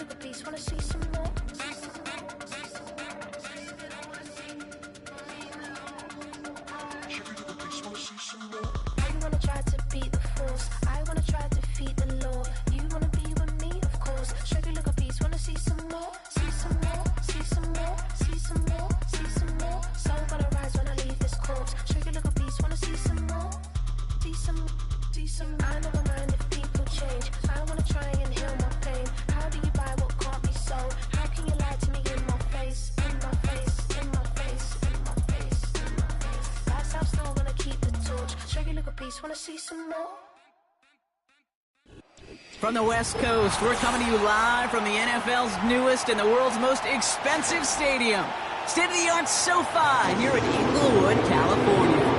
look at these, wanna see some more? You wanna try to beat the force, I wanna try to defeat the law. You wanna be with me, of course. Sugar, look at these, wanna see some more? See some more, see some more, see some more, see some more. Soul gonna rise when I leave this corpse. Sugar, look at these, wanna see some more? See some, see some. I never mind if people change. I wanna try and heal my pain. How do you buy what can't be sold? How can you lie to me in my face? In my face, in my face, in my face, in my face. That's how I'm still gonna keep the torch. Sugar, look at these, wanna see some more? From the West Coast, we're coming to you live from the NFL's newest and the world's most expensive stadium. State-of-the-art SoFi here in Inglewood, California.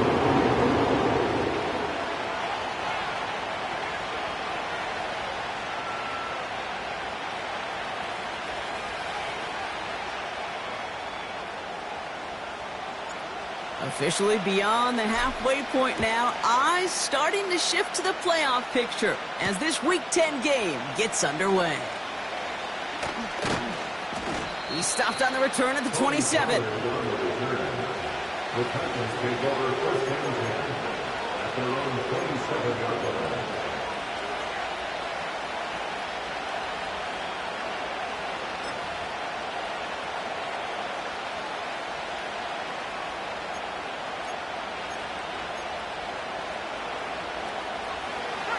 Officially beyond the halfway point now, eyes starting to shift to the playoff picture as this Week 10 game gets underway. He stopped on the return at the 27.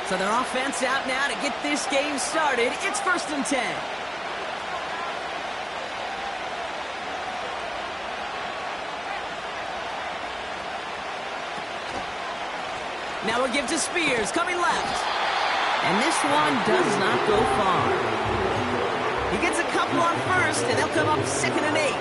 So their offense out now to get this game started. It's 1st and 10. Now we'll give to Spears, coming left. And this one does not go far. He gets a couple on first, and they'll come up 2nd and 8.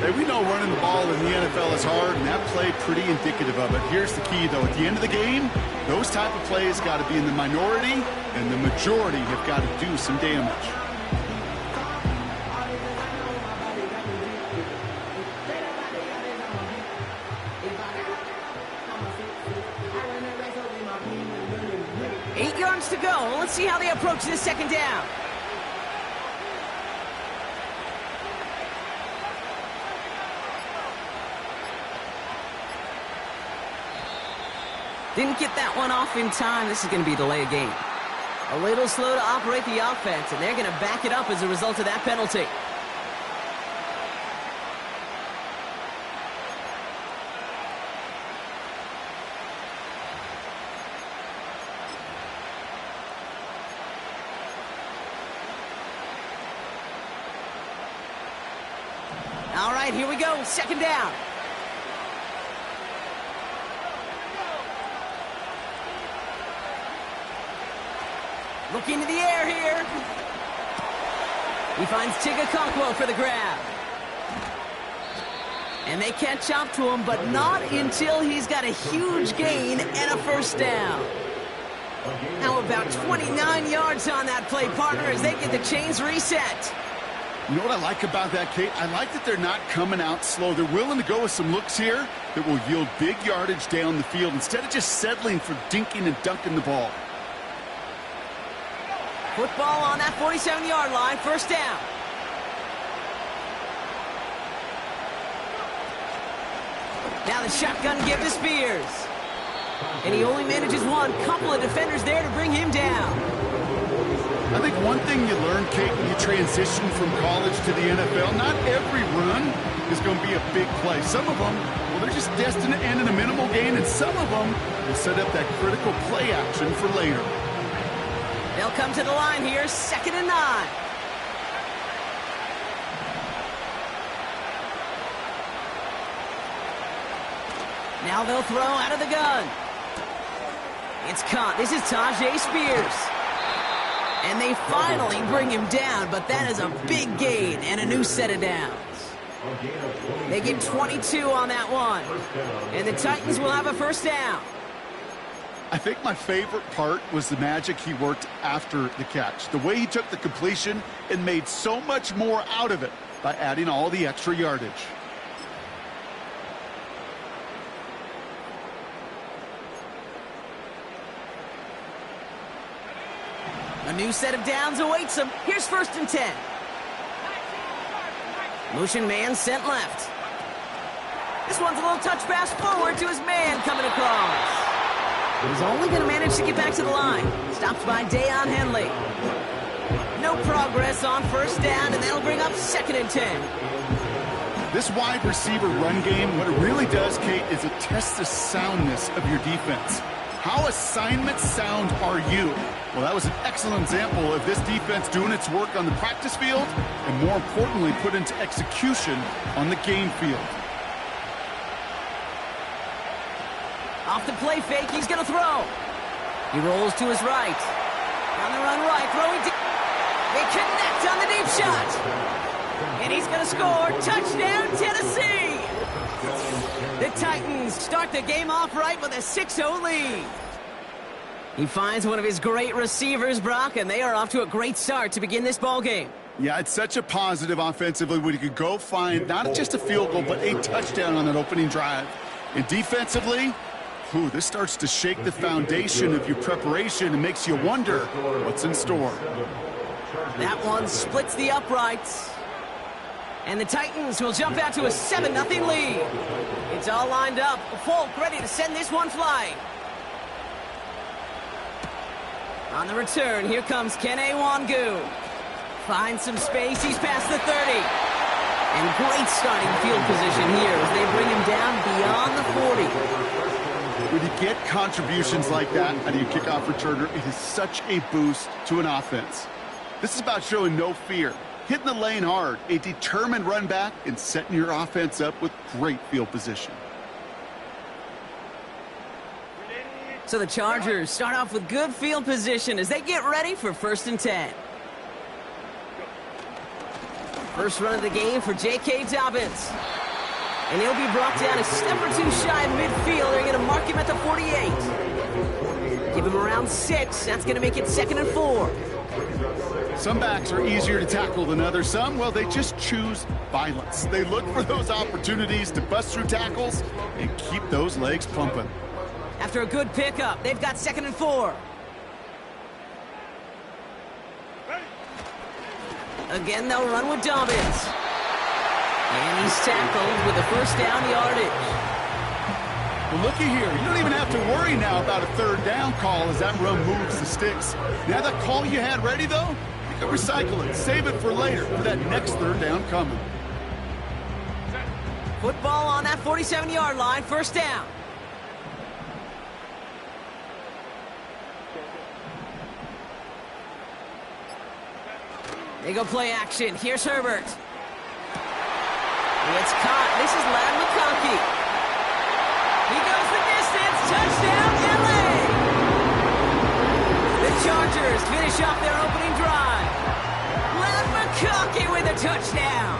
Hey, we know running the ball in the NFL is hard, and that play pretty indicative of it. Here's the key, though. At the end of the game, those type of plays got to be in the minority, and the majority have got to do some damage. Eight yards to go. Let's see how they approach this 2nd down. Didn't get that one off in time. This is going to be a delay of game. A little slow to operate the offense, and they're going to back it up as a result of that penalty. All right, here we go. 2nd down. Looking to the air here. He finds Tigakonkwo for the grab. And they catch up to him, but not until he's got a huge gain and a 1st down. Now about 29 yards on that play, partner, as they get the chains reset. You know what I like about that, Kate? I like that they're not coming out slow. They're willing to go with some looks here that will yield big yardage down the field instead of just settling for dinking and dunking the ball. Football on that 47-yard line, 1st down. Now the shotgun give to Spears. And he only manages one. Couple of defenders there to bring him down. I think one thing you learn, Kate, when you transition from college to the NFL, not every run is going to be a big play. Some of them, well, they're just destined to end in a minimal gain, and some of them will set up that critical play action for later. They'll come to the line here, 2nd and 9. Now they'll throw out of the gun. It's caught. This is Tajay Spears. And they finally bring him down, but that is a big gain and a new set of downs. They get 22 on that one. And the Titans will have a 1st down. I think my favorite part was the magic he worked after the catch. The way he took the completion and made so much more out of it by adding all the extra yardage. A new set of downs awaits him. Here's 1st and 10. Motion man sent left. This one's a little touch pass forward to his man coming across. He's only going to manage to get back to the line. Stopped by Deion Henley. No progress on 1st down, and that'll bring up 2nd and 10. This wide receiver run game, what it really does, Kate, is it tests the soundness of your defense. How assignment sound are you? Well, that was an excellent example of this defense doing its work on the practice field and, more importantly, put into execution on the game field. Off the play fake, he's going to throw. He rolls to his right. On the run right, throwing deep. They connect on the deep shot. And he's going to score. Touchdown, Tennessee. The Titans start the game off right with a 6-0 lead. He finds one of his great receivers, Brock, and they are off to a great start to begin this ball game. Yeah, it's such a positive offensively when you could go find not just a field goal, but a touchdown on that opening drive. And defensively, this starts to shake the foundation of your preparation and makes you wonder what's in store. That one splits the uprights. And the Titans will jump out to a 7-0 lead. It's all lined up. Folk ready to send this one flying. On the return, here comes Kene Wangu. Finds some space. He's past the 30. And great starting field position here as they bring him down beyond the 40. When you get contributions like that out of your kickoff returner, it is such a boost to an offense. This is about showing no fear, hitting the lane hard, a determined run back, and setting your offense up with great field position. So the Chargers start off with good field position as they get ready for 1st and 10. First run of the game for J.K. Dobbins. And he'll be brought down a step or two shy of midfield. They're going to mark him at the 48. Give him around 6. That's going to make it 2nd and 4. Some backs are easier to tackle than others. Some, well, they just choose violence. They look for those opportunities to bust through tackles and keep those legs pumping. After a good pickup, they've got 2nd and 4. Again, they'll run with Dobbins. And he's tackled with a 1st down yardage. Well, looky here. You don't even have to worry now about a 3rd down call as that run moves the sticks. Now that call you had ready, though, you can recycle it. Save it for later for that next 3rd down coming. Football on that 47-yard line. 1st down. They go play action. Here's Herbert. It's caught. This is Ladd McConkey. He goes the distance. Touchdown, LA! The Chargers finish off their opening drive. Ladd McConkey with a touchdown.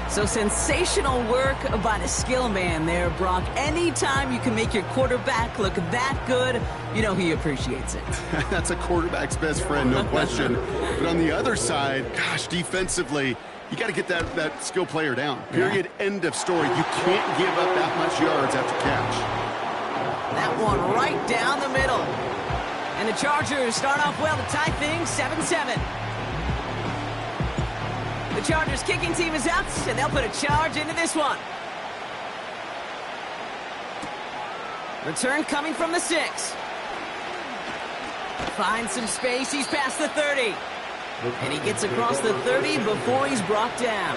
So sensational work by the skill man there, Brock. Anytime you can make your quarterback look that good, you know he appreciates it. That's a quarterback's best friend, no question. But on the other side, gosh, defensively, you got to get that skill player down. Period. Yeah. End of story. You can't give up that much yards after catch. That one right down the middle. And the Chargers start off well to tie things 7-7. The Chargers kicking team is out, and they'll put a charge into this one. Return coming from the 6. Finds some space. He's past the 30. And he gets across the 30 before he's brought down.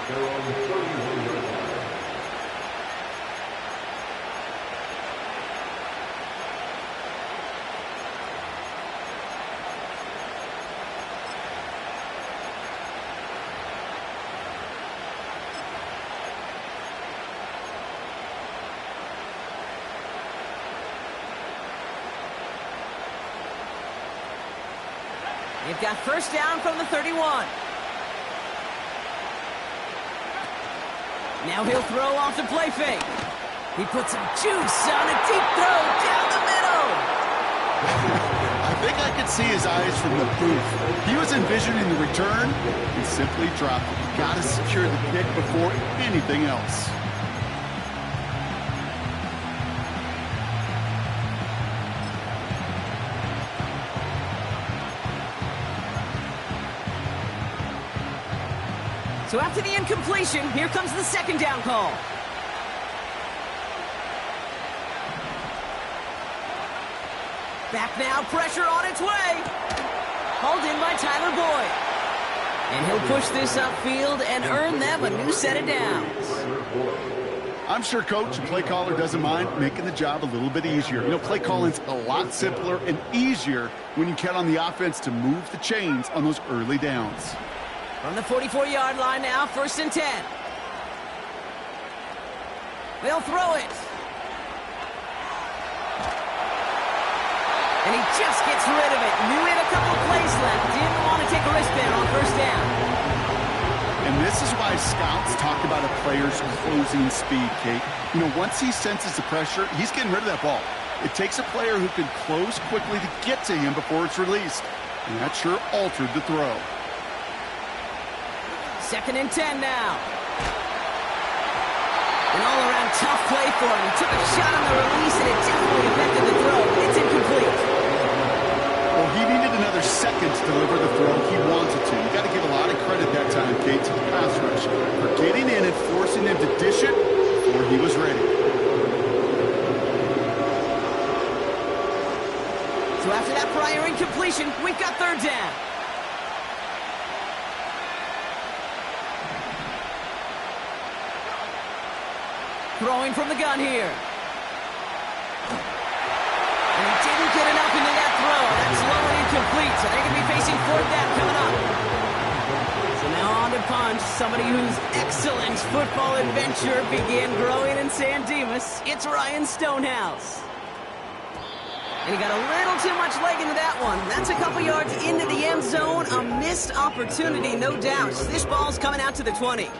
They've got 1st down from the 31. Now he'll throw off the play fake. He puts some juice on a deep throw down the middle. I think I could see his eyes from the booth. He was envisioning the return and simply dropped it. You got to secure the pick before anything else. So after the incompletion, here comes the second down call. Back now, pressure on its way. Hauled in by Tyler Boyd. And he'll push this upfield and earn them a new set of downs. I'm sure coach and play caller doesn't mind making the job a little bit easier. You know, play calling's a lot simpler and easier when you count on the offense to move the chains on those early downs. From the 44-yard line now, 1st and 10. They'll throw it. And he just gets rid of it. Knew he had a couple plays left. Didn't want to take a risk there on 1st down. And this is why scouts talk about a player's closing speed, Kate. You know, once he senses the pressure, he's getting rid of that ball. It takes a player who can close quickly to get to him before it's released. And that sure altered the throw. 2nd and 10 now. An all-around tough play for him. He took a shot on the release, and it definitely affected the throw. It's incomplete. Well, he needed another second to deliver the throw he wanted to. You got to give a lot of credit that time, Kate, to the pass rush for getting in and forcing him to dish it before he was ready. So after that prior incompletion, we've got 3rd down. Throwing from the gun here. And he didn't get enough into that throw. That's low and incomplete, so they're going to be facing 4th down coming up. So now on to punch. Somebody whose excellent football adventure began growing in San Dimas. It's Ryan Stonehouse. And he got a little too much leg into that one. That's a couple yards into the end zone. A missed opportunity, no doubt. This ball's coming out to the 20.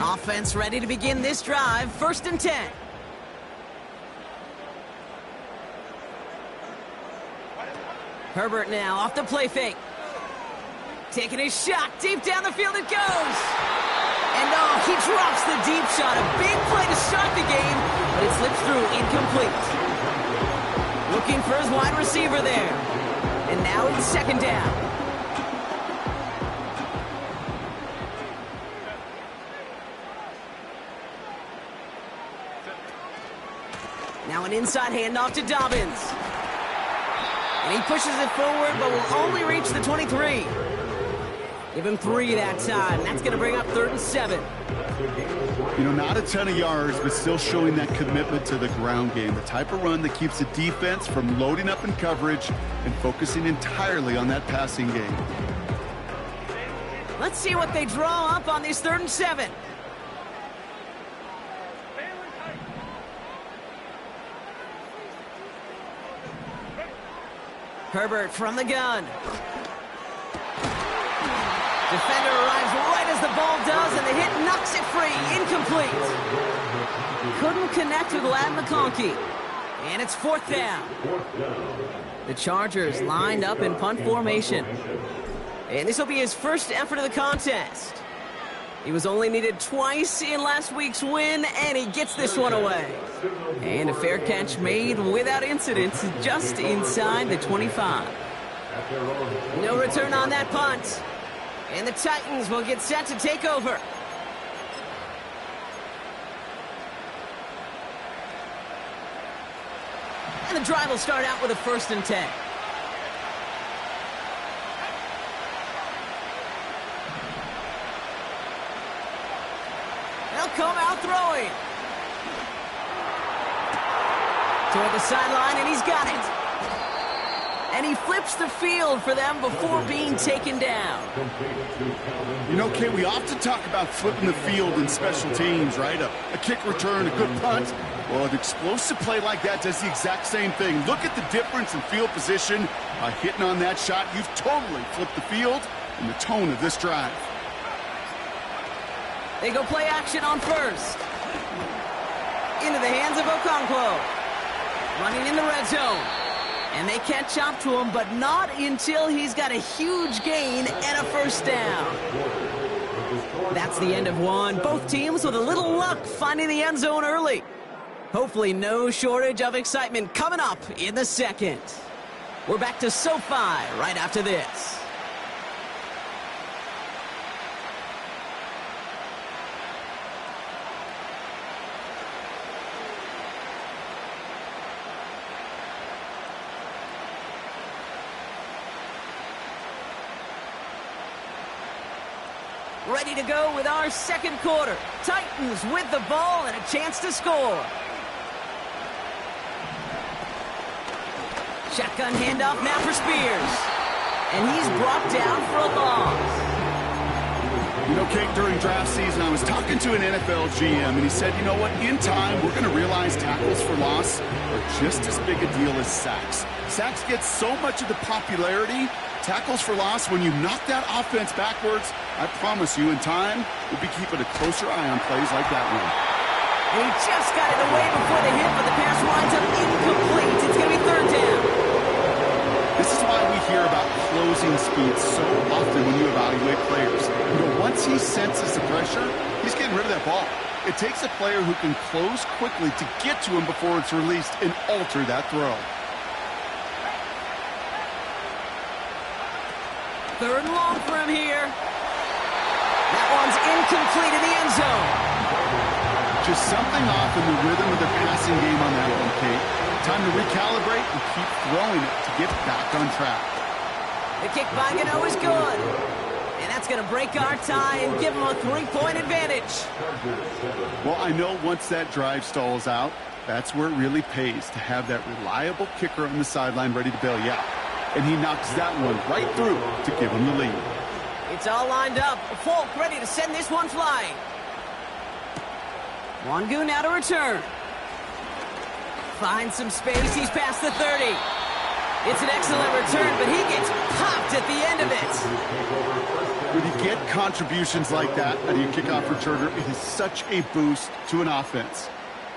Offense ready to begin this drive. 1st and 10. Herbert now off the play fake. Taking his shot. Deep down the field it goes. And oh, he drops the deep shot. A big play to start the game, but it slips through incomplete. Looking for his wide receiver there. And now it's 2nd down. Now an inside handoff to Dobbins. And he pushes it forward, but will only reach the 23. Give him 3 that time. That's going to bring up 3rd and 7. You know, not a ton of yards, but still showing that commitment to the ground game. The type of run that keeps the defense from loading up in coverage and focusing entirely on that passing game. Let's see what they draw up on this 3rd and 7. Herbert from the gun. Defender arrives right as the ball does, and the hit knocks it free. Incomplete. Couldn't connect with Lad McConkey. And it's 4th down. The Chargers lined up in punt formation. And this will be his first effort of the contest. He was only needed twice in last week's win, and he gets this one away. And a fair catch made without incident, just inside the 25. No return on that punt. And the Titans will get set to take over. And the drive will start out with a 1st and 10. They'll come out throwing. Toward the sideline, and he's got it. And he flips the field for them before being taken down. You know, Kate, we often talk about flipping the field in special teams, right? A kick return, a good punt. Well, an explosive play like that does the exact same thing. Look at the difference in field position. By hitting on that shot, you've totally flipped the field and the tone of this drive. They go play action on 1st. Into the hands of Okonkwo. Running in the red zone. And they catch up to him, but not until he's got a huge gain and a 1st down. That's the end of one. Both teams with a little luck finding the end zone early. Hopefully no shortage of excitement coming up in the second. We're back to SoFi right after this. Ready to go with our second quarter. Titans with the ball and a chance to score. Shotgun handoff now for Spears. And he's brought down for a loss. You know, Kate, during draft season, I was talking to an NFL GM, and he said, you know what, in time, we're going to realize tackles for loss are just as big a deal as sacks. Sacks get so much of the popularity. Tackles for loss, when you knock that offense backwards, I promise you, in time, we'll be keeping a closer eye on plays like that one. He just got it away before the hit, but the pass winds up incomplete. It's going to be third down. This is why we hear about closing speed so often when you evaluate players. You know, once he senses the pressure, he's getting rid of that ball. It takes a player who can close quickly to get to him before it's released and alter that throw. Third and long for him here. That one's incomplete in the end zone. Just something off in the rhythm of the passing game on that one, Kate. Time to recalibrate and keep throwing it to get back on track. The kick by Gano is good. And that's going to break our tie and give him a 3-point advantage. Well, I know once that drive stalls out, that's where it really pays to have that reliable kicker on the sideline ready to bail you out. And he knocks that one right through to give him the lead. It's all lined up. Falk ready to send this one flying. Wangu now to return. Finds some space. He's past the 30. It's an excellent return, but he gets popped at the end of it. When you get contributions like that out of your kickoff returner, it is such a boost to an offense.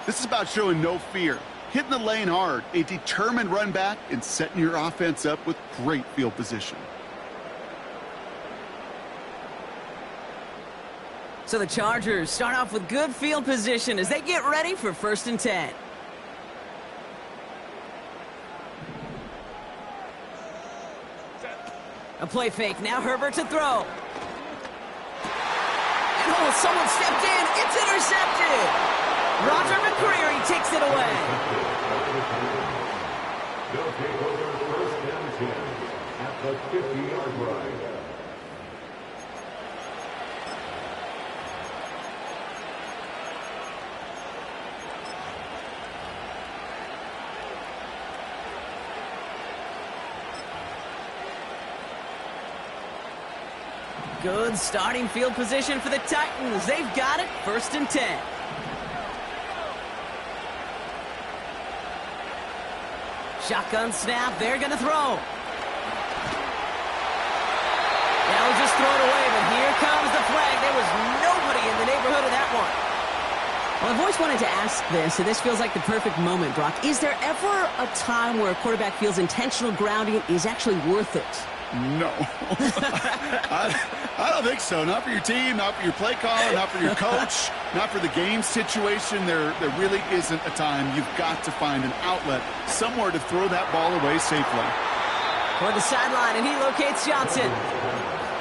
This is about showing no fear, hitting the lane hard, a determined run back, and setting your offense up with great field position. So the Chargers start off with good field position as they get ready for 1st and 10. A play fake. Now Herbert to throw. And oh, someone stepped in. It's intercepted. Roger McCreary takes it away. They'll take over 1st and 10 at the 50-yard line. Good starting field position for the Titans. They've got it. 1st and 10. Shotgun snap. They're going to throw. That'll just throw it away, but here comes the flag. There was nobody in the neighborhood of that one. Well, I've always wanted to ask this, and this feels like the perfect moment, Brock. Is there ever a time where a quarterback feels intentional grounding is actually worth it? No. I don't think so. Not for your team, not for your play caller, not for your coach, not for the game situation. There really isn't a time. You've got to find an outlet, somewhere to throw that ball away safely. Toward the sideline, and he locates Johnson.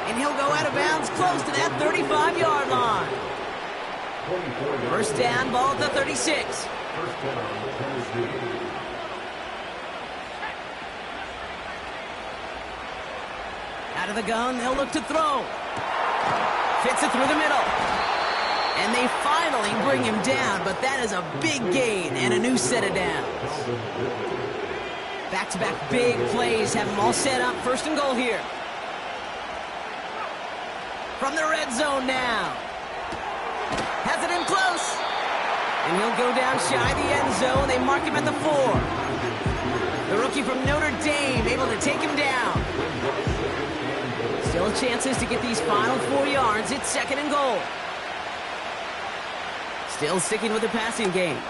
And he'll go out of bounds close to that 35-yard line. 1st down, ball at the 36. Out of the gun, they'll look to throw. Fits it through the middle. And they finally bring him down, but that is a big gain and a new set of downs. Back-to-back big plays have them all set up. 1st and goal here. From the red zone now. Has it in close. And he'll go down shy of the end zone. They mark him at the 4. The rookie from Notre Dame able to take him down. Still chances to get these final 4 yards. It's 2nd and goal. Still sticking with the passing game.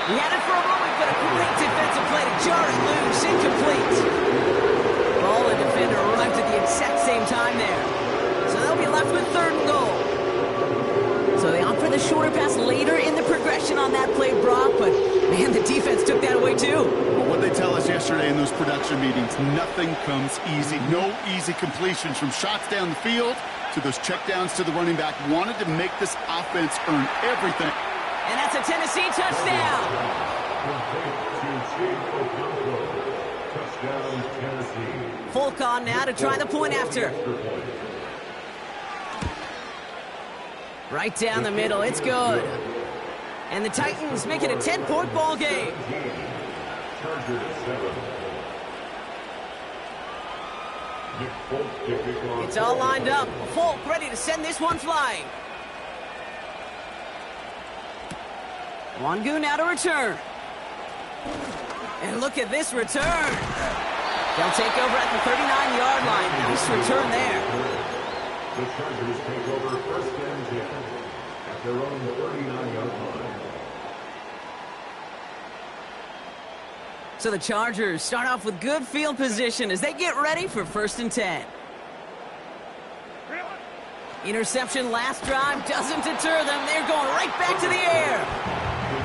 He had it for a moment, but a great defensive play to jar it loose. Incomplete. Ball and defender arrived at the exact same time there. So they'll be left with 3rd and goal. So they opt for the shorter pass later in the progression. progression on that play, Brock, but, man, the defense took that away, too. Well, what they tell us yesterday in those production meetings, nothing comes easy. No easy completions from shots down the field to those checkdowns to the running back. Wanted to make this offense earn everything. And that's a Tennessee touchdown. Touchdown, Tennessee. Folk on now to try the point after. Right down the middle, it's good. And the Titans make it a 10-point ball game. Chargers 7. Nick Folk kicking off. It's all lined up. Folk ready to send this one flying. Wangu now to return. And look at this return. They'll take over at the 39-yard line. Nice return there. The Chargers take over first and 10 at their own 39-yard line. So the Chargers start off with good field position as they get ready for first and 10. Interception last drive doesn't deter them. They're going right back to the air.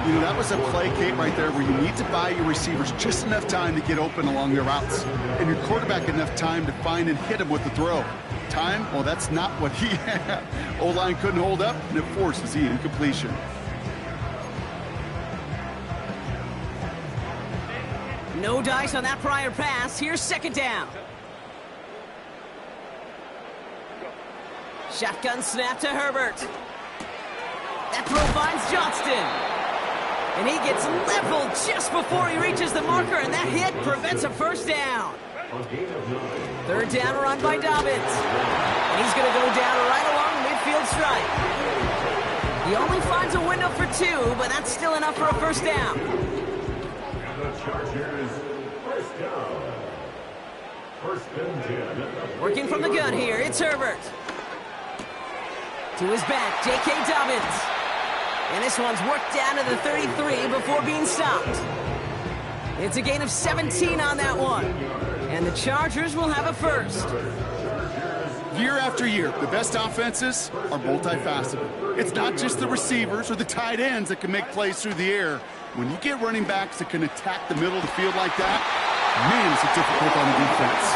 You know, that was a play, Kate, right there where you need to buy your receivers just enough time to get open along their routes. And your quarterback enough time to find and hit him with the throw. Time? Well, that's not what he had. O-line couldn't hold up, and it forces the incompletion. No dice on that prior pass. Here's second down. Shotgun snap to Herbert. That throw finds Johnston. And he gets leveled just before he reaches the marker, and that hit prevents a first down. Third down run by Dobbins. And he's going to go down right along the midfield stripe. He only finds a window for 2, but that's still enough for a first down. And the Chargers first down. First and 10. Working from the gun here, it's Herbert. To his back, J.K. Dobbins. And this one's worked down to the 33 before being stopped. It's a gain of 17 on that one. And the Chargers will have a first. Year after year, the best offenses are multifaceted. It's not just the receivers or the tight ends that can make plays through the air. When you get running backs that can attack the middle of the field like that, man, is it difficult on the defense.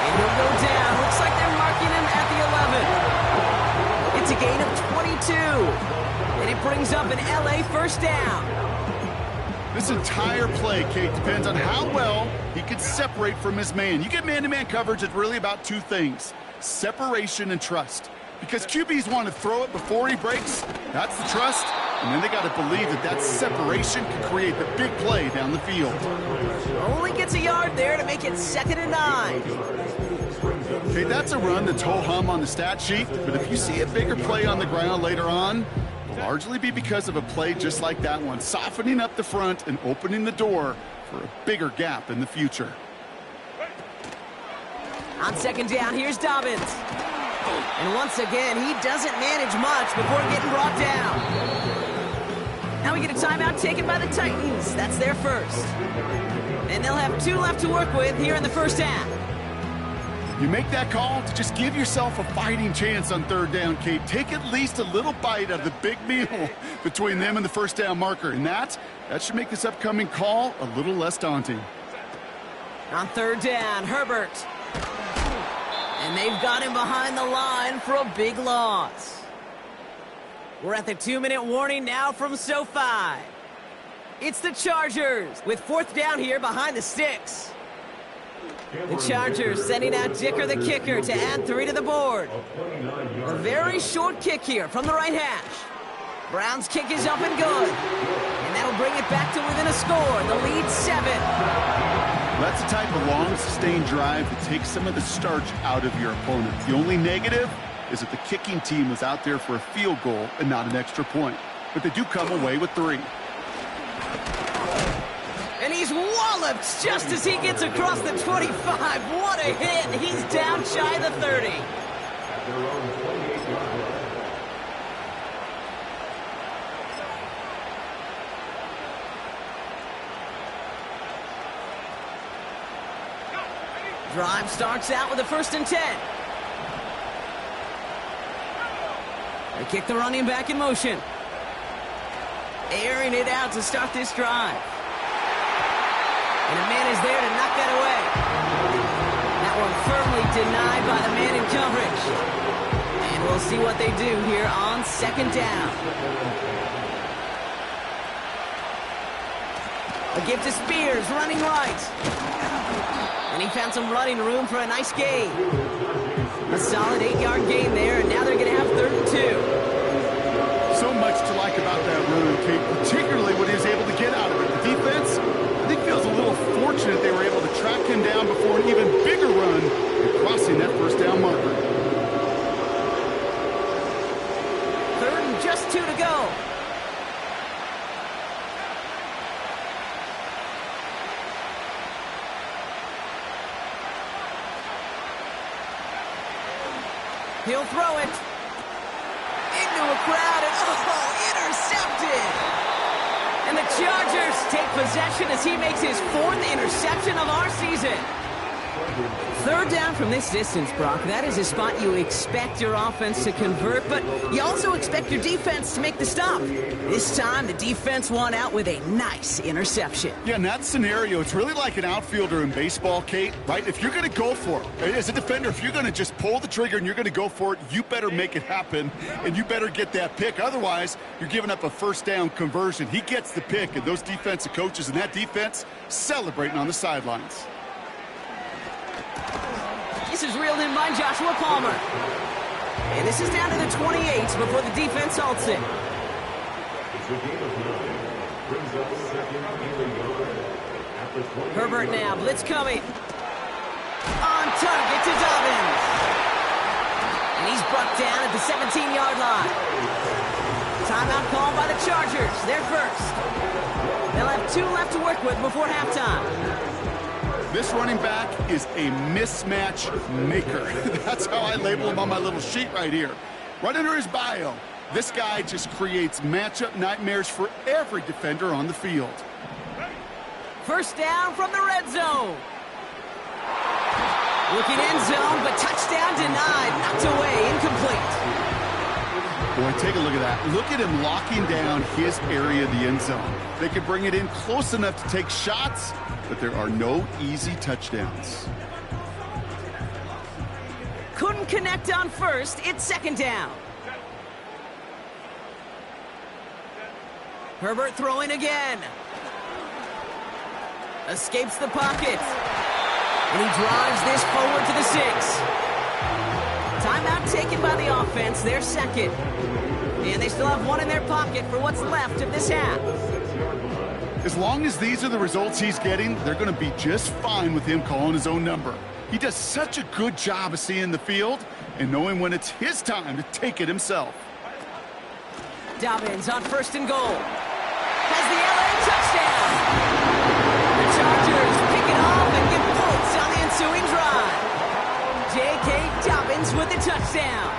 And he'll go down. Looks like they're marking him at the 11. It's a gain of 22. And it brings up an LA first down. This entire play, Kate, depends on how well he can separate from his man. You get man-to-man coverage, it's really about two things: separation and trust. Because QBs want to throw it before he breaks, that's the trust, and then they got to believe that that separation can create the big play down the field. Only gets a yard there to make it 2nd and 9. Okay, that's a run that's ho-hum on the stat sheet, but if you see a bigger play on the ground later on, it'll largely be because of a play just like that one, softening up the front and opening the door for a bigger gap in the future. On second down, here's Dobbins. And once again, he doesn't manage much before getting brought down. Now we get a timeout taken by the Titans. That's their first. And they'll have 2 left to work with here in the first half. You make that call to just give yourself a fighting chance on third down, Kate. Take at least a little bite out of the big meal between them and the first down marker. And that should make this upcoming call a little less daunting. On third down, Herbert. And they've got him behind the line for a big loss. We're at the 2-minute warning now from SoFi. It's the Chargers with 4th down here behind the sticks. The Chargers sending out Dicker the kicker to add 3 to the board. A very short kick here from the right hash. Brown's kick is up and good. And that'll bring it back to within a score. The lead 7. That's the type of long, sustained drive that takes some of the starch out of your opponent. The only negative is that the kicking team was out there for a field goal and not an extra point. But they do come away with 3. And he's walloped just as he gets across the 25. What a hit. He's down shy of the 30. At their own 28-yard line. Drive starts out with a 1st and 10. They kick the running back in motion. Airing it out to start this drive. And a man is there to knock that away. That one firmly denied by the man in coverage. And we'll see what they do here on second down. A give to Spears, running right. And he found some running room for a nice gain. A solid 8-yard gain there, and now they're going to have 3rd and 2. So much to like about that run, Kate, particularly what he was able to get out of it. The defense, I think, feels a little fortunate they were able to track him down before an even bigger run and crossing that first down marker. 3rd and just 2 to go. He'll throw it into a crowd, and intercepted. And the Chargers take possession as he makes his 4th interception of our season. 3rd down from this distance, Brock. That is a spot you expect your offense to convert, but you also expect your defense to make the stop. This time, the defense won out with a nice interception. Yeah, in that scenario, it's really like an outfielder in baseball, Kate, right? If you're going to go for it, as a defender, if you're going to just pull the trigger and you're going to go for it, you better make it happen, and you better get that pick. Otherwise, you're giving up a first down conversion. He gets the pick, and those defensive coaches and that defense celebrating on the sidelines. This is reeled in by Joshua Palmer. And this is down to the 28 before the defense halts it. Herbert now, blitz coming. On target to Dobbins. And he's brought down at the 17-yard line. Timeout called by the Chargers. They're first. They'll have 2 left to work with before halftime. This running back is a mismatch maker. That's how I label him on my little sheet right here. Right under his bio, this guy just creates matchup nightmares for every defender on the field. First down from the red zone. Looking end zone, but touchdown denied. Knocked away, incomplete. Boy, take a look at that. Look at him locking down his area of the end zone. They can bring it in close enough to take shots, but there are no easy touchdowns. Couldn't connect on first. It's 2nd down. Herbert throwing again. Escapes the pocket. And he drives this forward to the 6. Timeout taken by the offense. They're second. And they still have 1 in their pocket for what's left of this half. As long as these are the results he's getting, they're going to be just fine with him calling his own number. He does such a good job of seeing the field and knowing when it's his time to take it himself. Dobbins on 1st and goal. Has the LA touchdown. The Chargers pick it off and get points on the ensuing drive. J.K. Dobbins with the touchdown.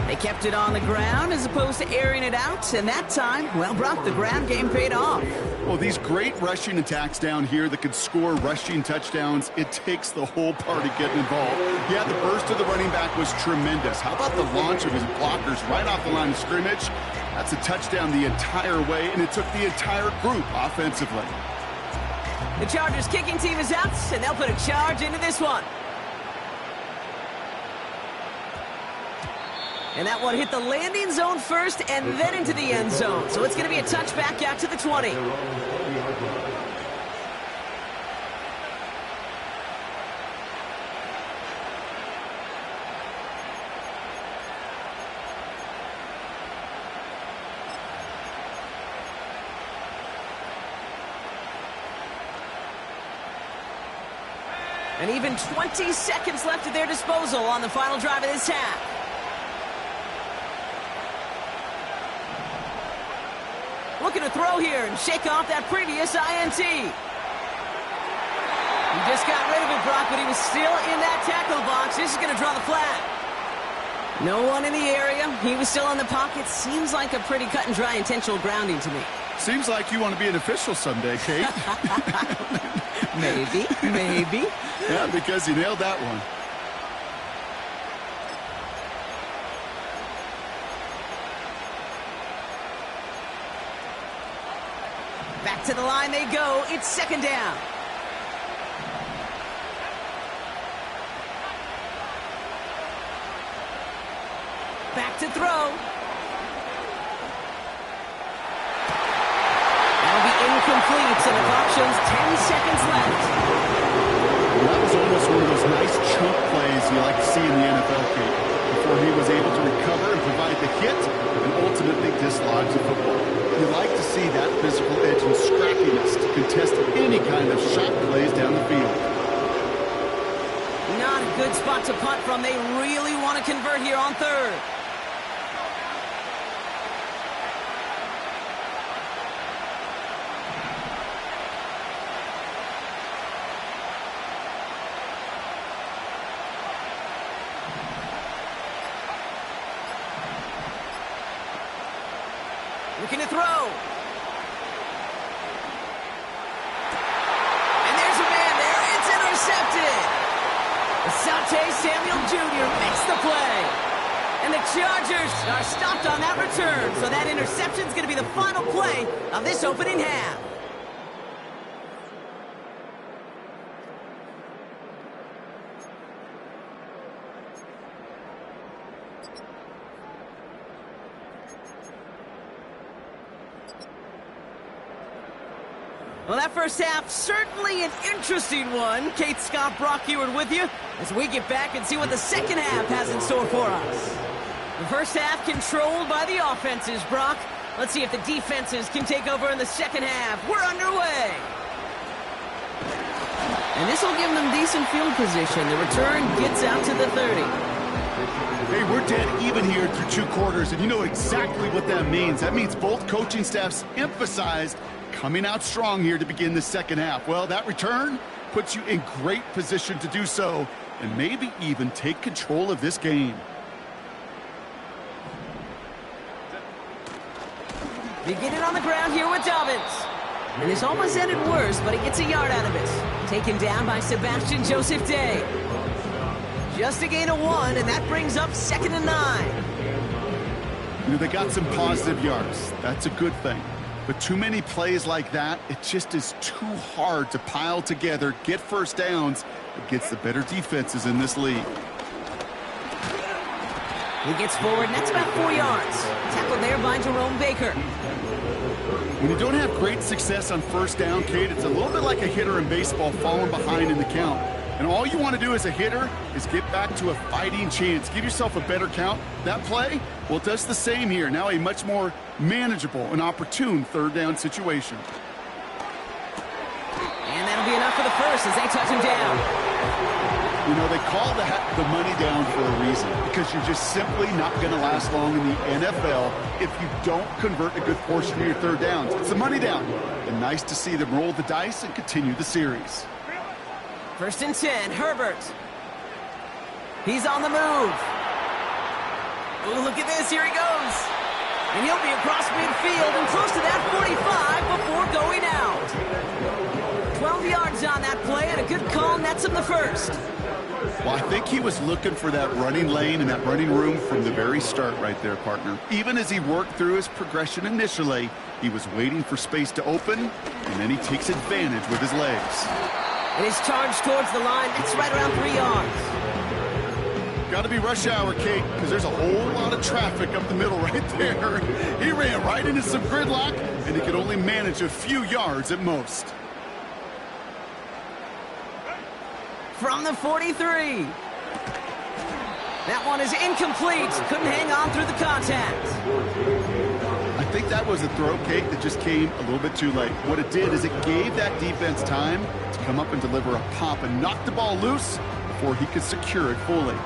They kept it on the ground as opposed to airing it out, and that time, well, Brock, the ground game paid off. Well, these great rushing attacks down here that could score rushing touchdowns, it takes the whole party getting involved. Yeah, the burst of the running back was tremendous. How about the launch of his blockers right off the line of scrimmage? That's a touchdown the entire way, and it took the entire group offensively. The Chargers kicking team is out, and they'll put a charge into this one. And that one hit the landing zone first and then into the end zone. So it's going to be a touchback out to the 20. And even 20 seconds left at their disposal on the final drive of this half. Looking to throw here and shake off that previous INT. He just got rid of it, Brock, but he was still in that tackle box. This is going to draw the flag. No one in the area. He was still in the pocket. Seems like a pretty cut and dry intentional grounding to me. Seems like you want to be an official someday, Kate. Maybe. Yeah, because you nailed that one. To the line they go. It's second down. Back to throw. That'll be incomplete, and the clock shows 10 seconds left. Well, that was almost one of those nice chunk plays you like to see in the NFL, Kate, before he was able to recover and provide the hit and ultimately dislodge the football. You like to see that physical edge and scrappiness to contest any kind of shot plays down the field. Not a good spot to punt from. They really want to convert here on third. Looking to throw. And there's a man there. It's intercepted. Asante Samuel Jr. makes the play. And the Chargers are stopped on that return. So that interception is going to be the final play of this opening half. Well, that first half, certainly an interesting one. Kate, Scott, Brock Eward with you as we get back and see what the second half has in store for us. The first half controlled by the offenses, Brock. Let's see if the defenses can take over in the second half. We're underway. And this will give them decent field position. The return gets out to the 30. Hey, we're dead even here through 2 quarters, and you know exactly what that means. That means both coaching staffs emphasized coming out strong here to begin the second half. Well, that return puts you in great position to do so and maybe even take control of this game. They get it on the ground here with Dobbins. And this almost ended worse, but he gets a yard out of this. Taken down by Sebastian Joseph Day. Just a gain of 1, and that brings up 2nd and 9. You know, they got some positive yards. That's a good thing. But too many plays like that, it just is too hard to pile together, get first downs against the better defenses in this league. He gets forward, and that's about 4 yards. Tackled there by Jerome Baker. When you don't have great success on first down, Kate, it's a little bit like a hitter in baseball falling behind in the count. And all you want to do as a hitter is get back to a fighting chance. Give yourself a better count. That play, well, it does the same here. Now a much more manageable and opportune third down situation. And that'll be enough for the first as they touch him down. You know, they call the money down for a reason, because you're just simply not going to last long in the NFL if you don't convert a good portion of your third downs. It's the money down. And nice to see them roll the dice and continue the series. 1st and 10, Herbert. He's on the move. Oh, look at this, here he goes. And he'll be across midfield and close to that 45 before going out. 12 yards on that play, and a good call nets him the first. Well, I think he was looking for that running lane and that running room from the very start right there, partner. Even as he worked through his progression initially, he was waiting for space to open, and then he takes advantage with his legs. And he's charged towards the line. It's right around 3 yards. Got to be rush hour, Kate, because there's a whole lot of traffic up the middle right there. He ran right into some gridlock, and he could only manage a few yards at most. From the 43. That one is incomplete. Couldn't hang on through the contact. I think that was a throw, Kate, that just came a little bit too late. What it did is it gave that defense time to come up and deliver a pop and knock the ball loose before he could secure it fully.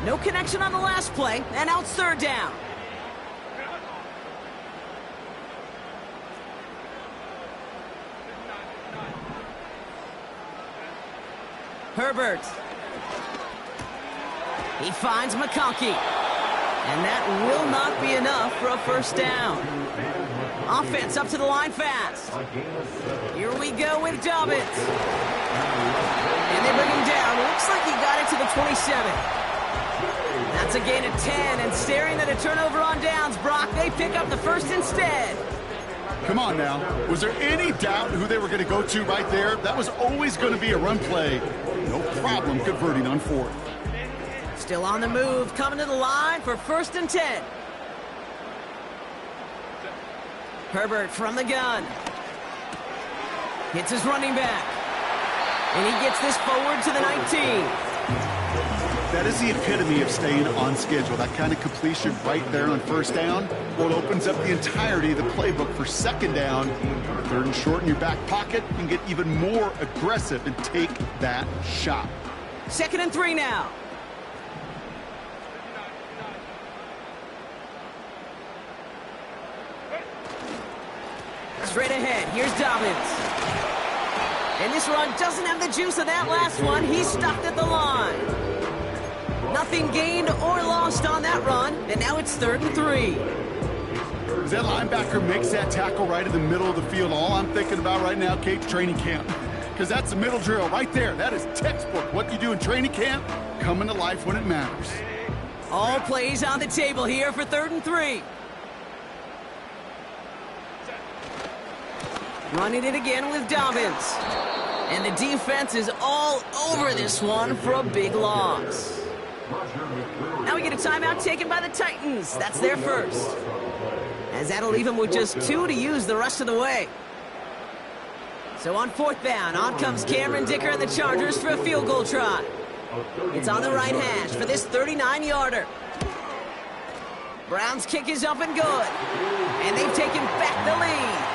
No connection on the last play, and now it's 3rd down. Herbert. He finds McConkey. And that will not be enough for a first down. Offense up to the line fast. Here we go with Dobbins. And they bring him down. Looks like he got it to the 27. That's a gain of 10, and staring at a turnover on downs, Brock, they pick up the first instead. Come on now. Was there any doubt who they were going to go to right there? That was always going to be a run play. No problem converting on fourth. Still on the move, coming to the line for 1st and 10. Herbert from the gun. Hits his running back. And he gets this forward to the 19. That is the epitome of staying on schedule. That kind of completion right there on 1st down. Well, it opens up the entirety of the playbook for 2nd down. 3rd and short in your back pocket. You can get even more aggressive and take that shot. 2nd and 3 now. Straight ahead, here's Dobbins. And this run doesn't have the juice of that last one. He's stopped at the line. Nothing gained or lost on that run, and now it's 3rd and 3. As that linebacker makes that tackle right in the middle of the field, all I'm thinking about right now, Kate, training camp. Because that's the middle drill right there. That is textbook. What you do in training camp, coming to life when it matters. All plays on the table here for 3rd and 3. Running it again with Dobbins. And the defense is all over this one for a big loss. Now we get a timeout taken by the Titans. That's their first. As that'll leave them with just 2 to use the rest of the way. So on 4th down, on comes Cameron Dicker and the Chargers for a field goal try. It's on the right hash for this 39-yarder. Brown's kick is up and good. And they've taken back the lead.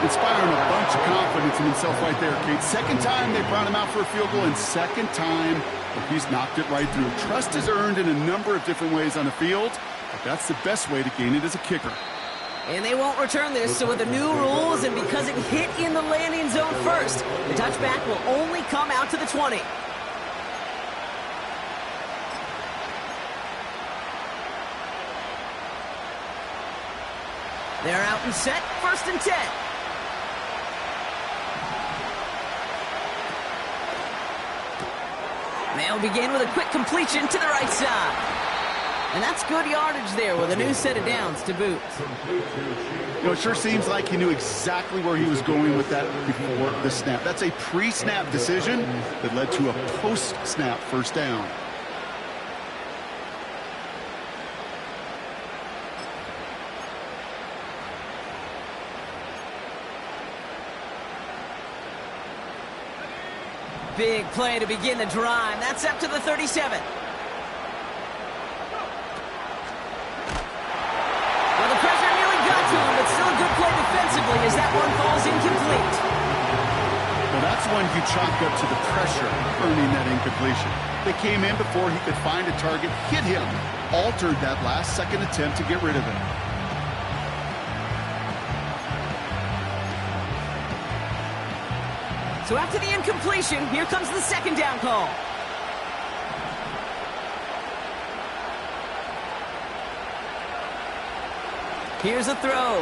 Inspiring a bunch of confidence in himself right there, Kate. 2nd time they brought him out for a field goal, and 2nd time he's knocked it right through. Trust is earned in a number of different ways on the field, but that's the best way to gain it as a kicker. And they won't return this, so with the new rules and because it hit in the landing zone first, the touchback will only come out to the 20. They're out and set, 1st and 10. They'll begin with a quick completion to the right side. And that's good yardage there with a new set of downs to boot. You know, it sure seems like he knew exactly where he was going with that before the snap. That's a pre-snap decision that led to a post-snap 1st down. Big play to begin the drive. That's up to the 37. Well, the pressure nearly got to him, but still a good play defensively as that one falls incomplete. Well, that's one you chalk up to the pressure, earning that incompletion. They came in before he could find a target, hit him, altered that last second attempt to get rid of it. So after the incompletion, here comes the 2nd down call. Here's a throw.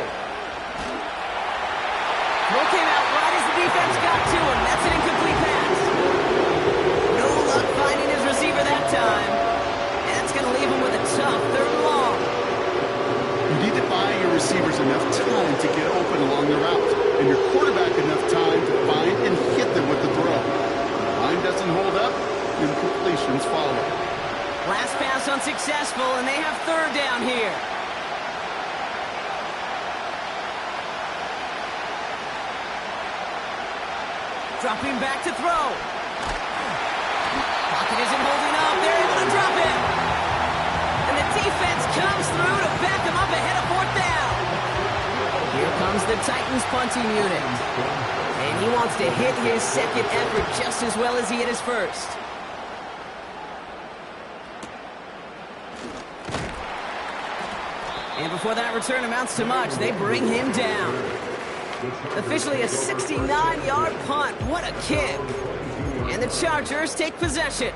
Throw came out right as the defense got to him. That's an incomplete pass. No luck finding his receiver that time. And that's going to leave him with a tough 3rd and long. You need to buy your receivers enough time to get open along the route, and your quarterback enough time to find and hit them with the throw. When the line doesn't hold up, incompletions follow. Last pass unsuccessful, and they have 3rd down here. Dropping back to throw. Pocket isn't holding up. They're able to drop him. And the defense comes through to back him up ahead of 4th down. Here comes the Titans punting unit. And he wants to hit his 2nd effort just as well as he hit his 1st. And before that return amounts to much, they bring him down. Officially a 69-yard punt. What a kick. And the Chargers take possession.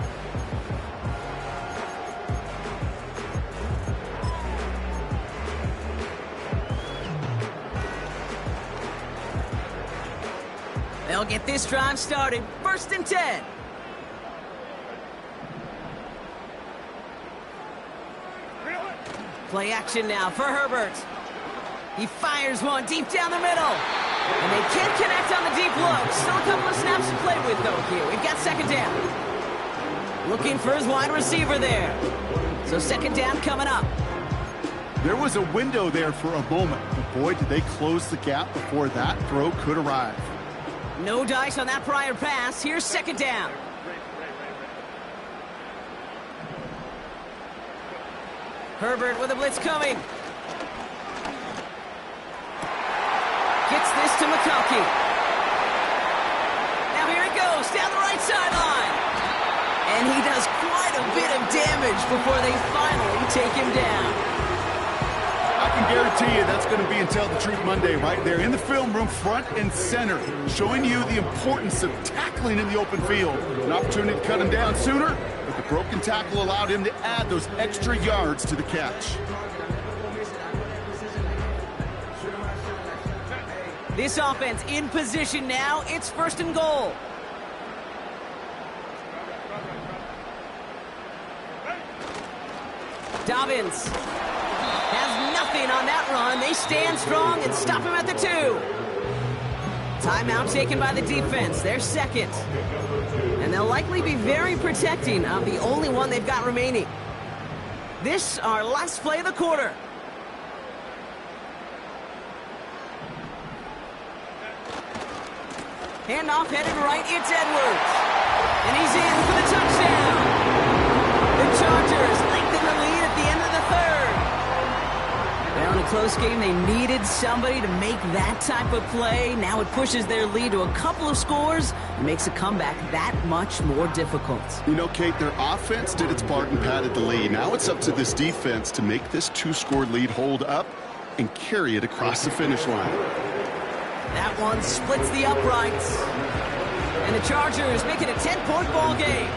They'll get this drive started. 1st and 10. Play action now for Herbert. He fires one deep down the middle. And they can't connect on the deep look. Still a couple of snaps to play with, though, here. We've got second down. Looking for his wide receiver there. So second down coming up. There was a window there for a moment, but boy, did they close the gap before that throw could arrive. No dice on that prior pass. Here's second down. Herbert with a blitz coming. Gets this to McConkey. Now here he goes, down the right sideline. And he does quite a bit of damage before they finally take him down. I can guarantee you that's going to be in Tell the Truth Monday right there in the film room, front and center, showing you the importance of tackling in the open field. An opportunity to cut him down sooner, but the broken tackle allowed him to add those extra yards to the catch. This offense in position now. It's first and goal. Dobbins has nothing on that run. They stand strong and stop him at the 2. Timeout taken by the defense. They're second. And they'll likely be very protecting of the only one they've got remaining. This, our last play of the quarter. Handoff headed right, it's Edwards. And he's in for the touchdown. The Chargers lengthen the lead at the end of the third. Well, in a close game, they needed somebody to make that type of play. Now it pushes their lead to a couple of scores and makes a comeback that much more difficult. You know, Kate, their offense did its part and padded the lead. Now it's up to this defense to make this 2-score lead hold up and carry it across the finish line. That one splits the uprights. And the Chargers make it a 10-point ball game.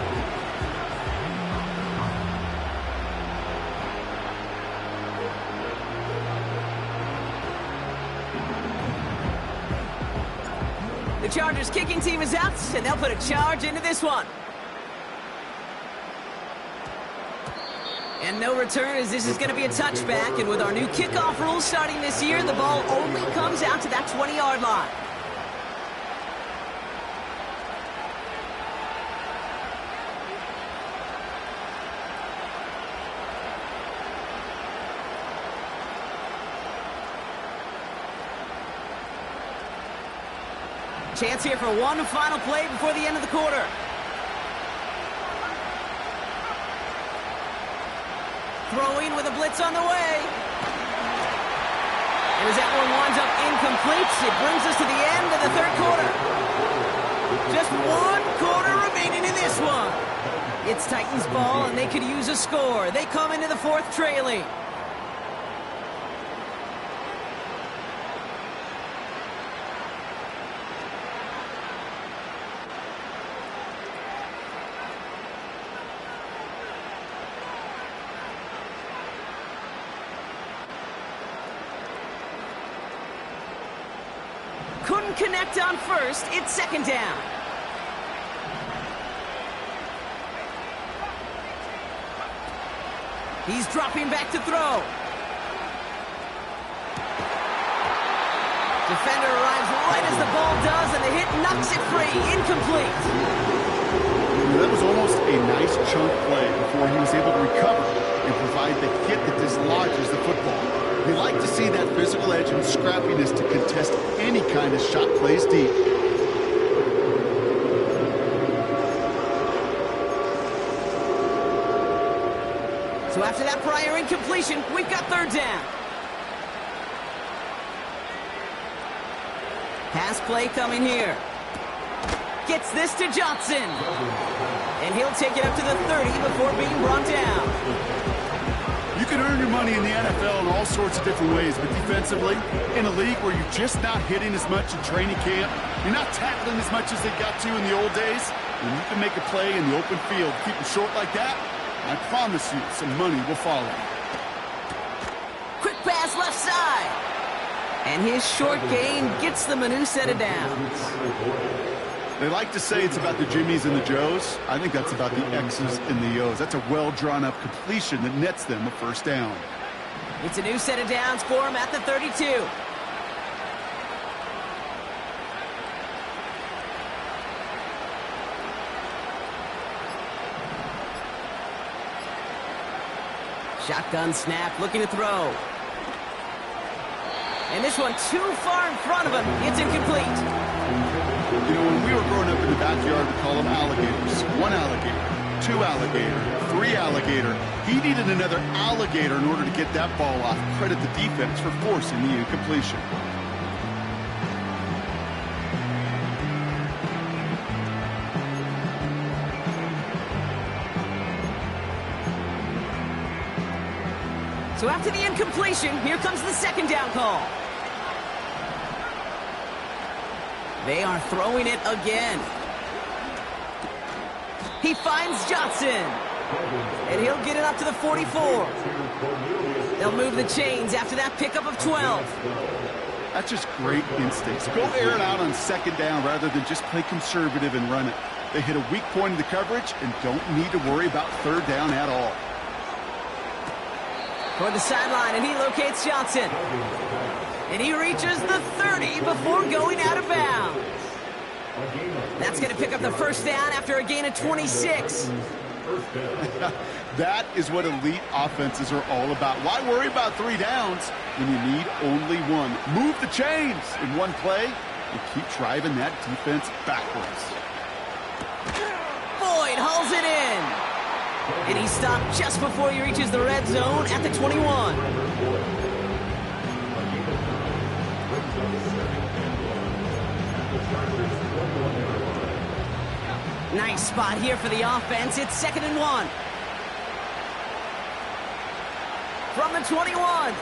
The Chargers kicking team is out, and they'll put a charge into this one. And no return, as this is going to be a touchback. And with our new kickoff rules starting this year, the ball only comes out to that 20-yard line. Chance here for one final play before the end of the quarter. Throwing with a blitz on the way. And as that one winds up incomplete, it brings us to the end of the third quarter. Just one quarter remaining in this one. It's Titans ball, and they could use a score. They come into the fourth trailing. Couldn't connect on first. It's second down. He's dropping back to throw. Defender arrives right as the ball does, and the hit knocks it free. Incomplete. That was almost a nice chunk play before he was able to recover and provide the hit that dislodges the football. We like to see that physical edge and scrappiness to contest any kind of shot plays deep. So after that prior incompletion, we've got third down. Pass play coming here. Gets this to Johnson. And he'll take it up to the 30 before being brought down. You can earn your money in the NFL in all sorts of different ways, but defensively, in a league where you're just not hitting as much in training camp, you're not tackling as much as they got to in the old days, when you can make a play in the open field, keep it short like that, I promise you some money will follow. Quick pass left side. And his short gain gets them a new set of downs. They like to say it's about the Jimmies and the Joes. I think that's about the X's and the O's. That's a well-drawn-up completion that nets them a first down. It's a new set of downs for him at the 32. Shotgun snap, looking to throw. And this one too far in front of him. It's incomplete. You know, when we were growing up in the backyard, we call them alligators. 1 alligator, 2 alligator, 3 alligator. He needed another alligator in order to get that ball off. Credit the defense for forcing the incompletion. So after the incompletion, here comes the second down call. They are throwing it again. He finds Johnson. And he'll get it up to the 44. They'll move the chains after that pickup of 12. That's just great instincts. Go air it out on second down rather than just play conservative and run it. They hit a weak point in the coverage and don't need to worry about third down at all. Toward the sideline, and he locates Johnson. And he reaches the 30 before going out of bounds. That's going to pick up the first down after a gain of 26. That is what elite offenses are all about. Why worry about 3 downs when you need only 1? Move the chains in one play and keep driving that defense backwards. Boyd hauls it in. And he stopped just before he reaches the red zone at the 21. Nice spot here for the offense. It's 2nd and 1. From the 21.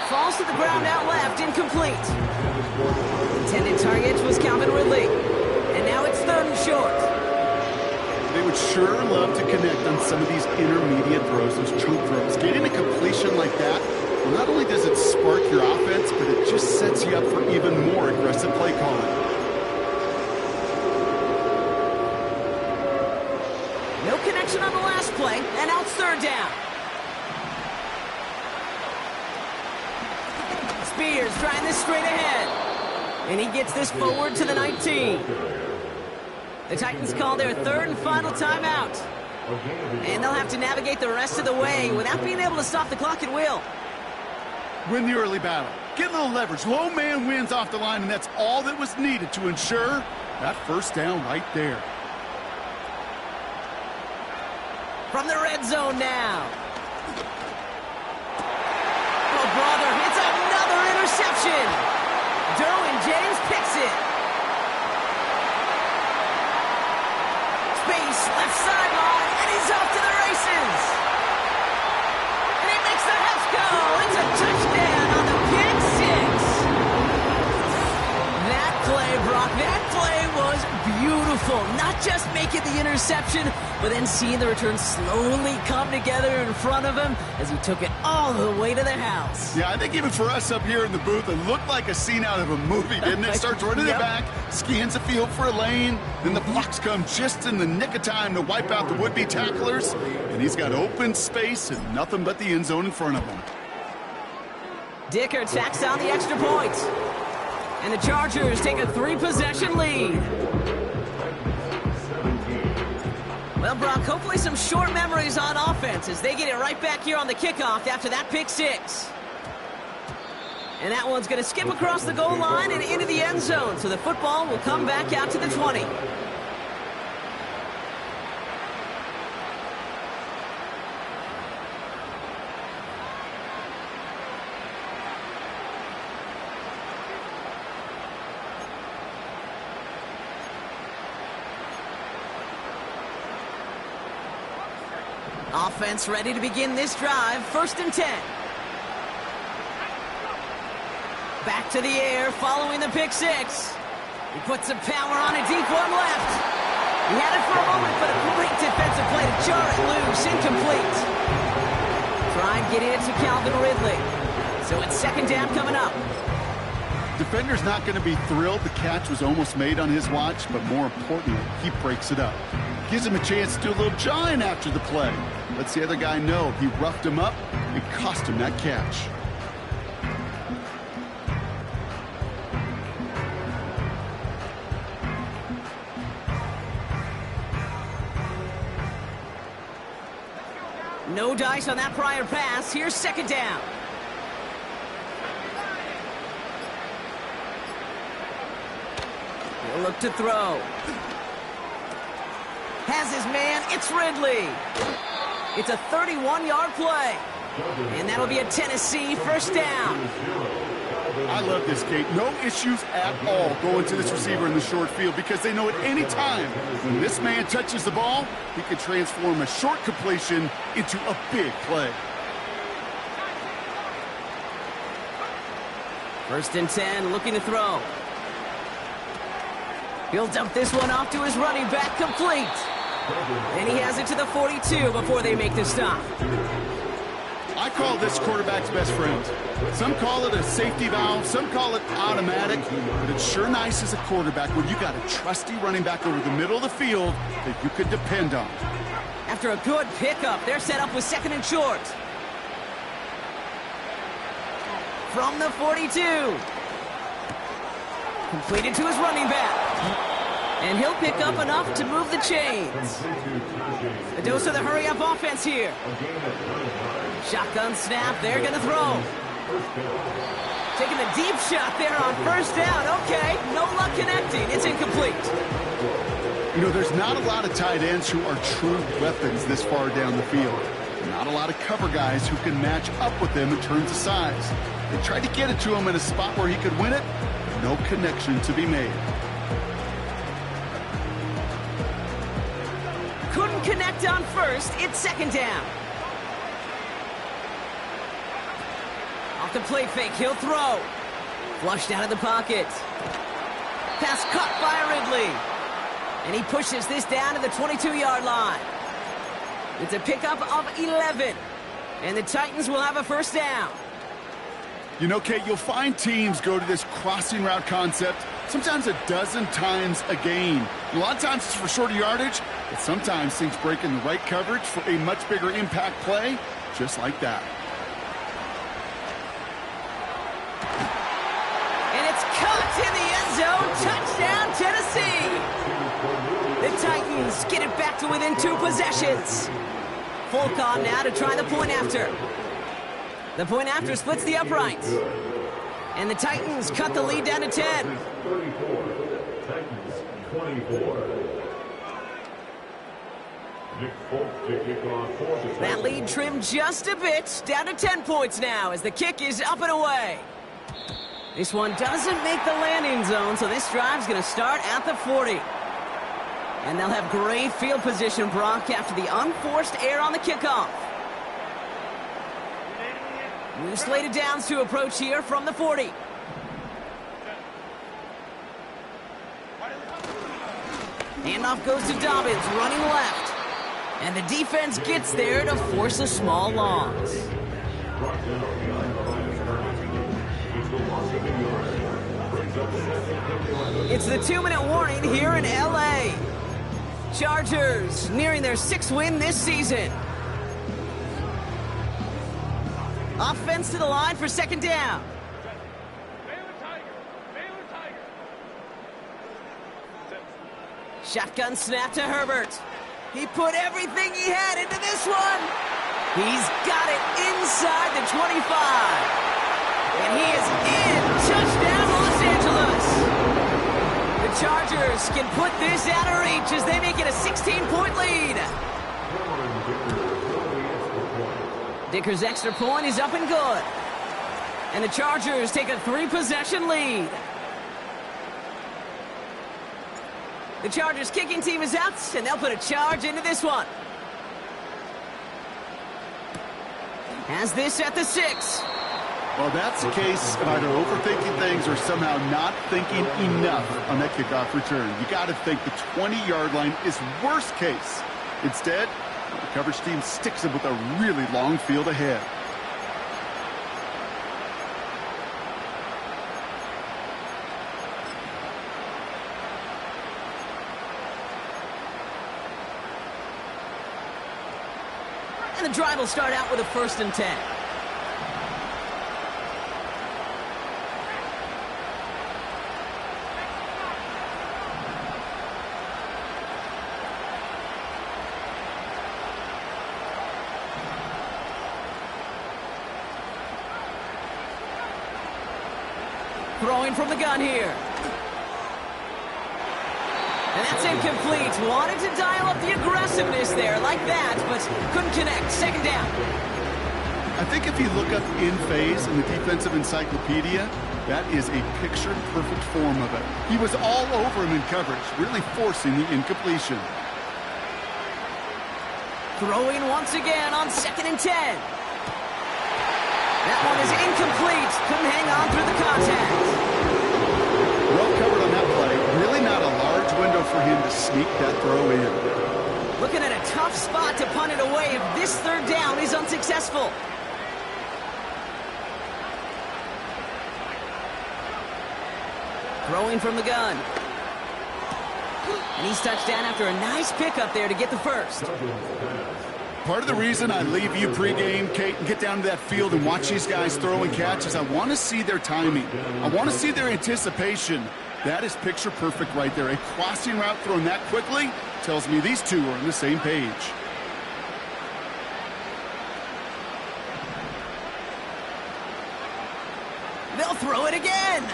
Falls to the ground out left, incomplete. Intended target was Calvin Ridley. And now it's 3rd and short. They would sure love to connect on some of these intermediate throws, those chunk throws. Getting a completion like that, well, not only does it spark your offense, but it just sets you up for even more aggressive play calling. No connection on the last play, and now it's 3rd down. Spears trying this straight ahead. And he gets this forward to the 19. The Titans call their 3rd and final timeout. And they'll have to navigate the rest of the way without being able to stop the clock at will. Win the early battle. Get a little leverage. Low man wins off the line, and that's all that was needed to ensure that first down right there. From the red zone now. Oh, brother, it's another interception. Derwin James picks it. Space, left sideline, and he's off to the races. And he makes the Heffs go. It's a touchdown on the pick 6. That play, Brock, that play was beautiful. Not just making the interception, but then seeing the return slowly come together in front of him as he took it all the way to the house. Yeah, I think even for us up here in the booth, it looked like a scene out of a movie, didn't it? Starts running it back, scans the field for a lane, then the blocks come just in the nick of time to wipe out the would-be tacklers, and he's got open space and nothing but the end zone in front of him. Dicker tacks on the extra point. And the Chargers take a 3-possession lead. Well, Brock, hopefully some short memories on offense as they get it right back here on the kickoff after that pick 6. And that one's going to skip across the goal line and into the end zone, so the football will come back out to the 20. Offense ready to begin this drive. 1st and 10. Back to the air following the pick 6. He puts some power on a deep one left. He had it for a moment, but a great defensive play to jar it loose. Incomplete. Tried getting it to Calvin Ridley. So it's 2nd down coming up. Defender's not going to be thrilled the catch was almost made on his watch, but more importantly, he breaks it up. Gives him a chance to do a little jawing after the play. Lets the other guy know he roughed him up and cost him that catch. No dice on that prior pass. Here's second down. He'll look to throw. Has his man. It's Ridley. It's a 31-yard play. And that'll be a Tennessee first down. I love this, Kate. No issues at all going to this receiver in the short field because they know at any time when this man touches the ball, he can transform a short completion into a big play. First and 10, looking to throw. He'll dump this one off to his running back, complete. And he has it to the 42 before they make the stop. I call this quarterback's best friend. Some call it a safety valve, some call it automatic, but it's sure nice as a quarterback when you got a trusty running back over the middle of the field that you could depend on. After a good pickup, they're set up with second and short. From the 42. Completed to his running back. And he'll pick up enough to move the chains. A dose of the hurry-up offense here. Shotgun snap, they're going to throw. Taking the deep shot there on first down. Okay, no luck connecting. It's incomplete. You know, there's not a lot of tight ends who are true weapons this far down the field. Not a lot of cover guys who can match up with them in terms of size. They tried to get it to him in a spot where he could win it. No connection to be made. Couldn't connect on first. It's second down. Off the play fake, he'll throw. Flushed out of the pocket. Pass caught by Ridley. And he pushes this down to the 22-yard line. It's a pickup of 11. And the Titans will have a first down. You know, Kate, you'll find teams go to this crossing route concept sometimes a dozen times a game. A lot of times it's for shorter yardage, but sometimes things break in the right coverage for a much bigger impact play, just like that. And it's caught in the end zone. Touchdown, Tennessee! The Titans get it back to within 2 possessions. Folk on now to try the point after. The point after splits the uprights. And the Titans cut the lead down to 10. 34, Titans 24. Nick Folk to kick off for That lead trimmed just a bit, down to 10 points now as the kick is up and away. This one doesn't make the landing zone, so this drive's going to start at the 40. And they'll have great field position, Brock, after the unforced error on the kickoff. New slated downs to approach here from the 40. Handoff goes to Dobbins, running left. And the defense gets there to force a small loss. It's the 2-minute warning here in L.A. Chargers nearing their 6th win this season. Offense to the line for second down. Shotgun snap to Herbert. He put everything he had into this one. He's got it inside the 25. And he is in. Touchdown, Los Angeles. The Chargers can put this out of reach as they make it a 16-point lead. Dicker's extra point is up and good. And the Chargers take a 3-possession lead. The Chargers kicking team is out, and they'll put a charge into this one. Has this at the 6. Well, that's the case of either overthinking things or somehow not thinking enough on that kickoff return. You got to think the 20-yard line is worst case. Instead, the coverage team sticks them with a really long field ahead. And the drive will start out with a 1st and 10. Throwing from the gun here. And that's incomplete. Wanted to dial up the aggressiveness there like that, but couldn't connect. 2nd down. I think if you look up in phase in the defensive encyclopedia, that is a picture-perfect form of it. He was all over him in coverage, really forcing the incompletion. Throwing once again on 2nd and 10. That one is incomplete. Couldn't hang on through the contact. Well covered on that play. Really not a large window for him to sneak that throw in. Looking at a tough spot to punt it away if this 3rd down is unsuccessful. Throwing from the gun. And he's touched down after a nice pickup there to get the 1st. Part of the reason I leave you pregame, Kate, and get down to that field and watch these guys throw and catch is I want to see their timing. I want to see their anticipation. That is picture perfect right there. A crossing route thrown that quickly tells me these two are on the same page. They'll throw it again.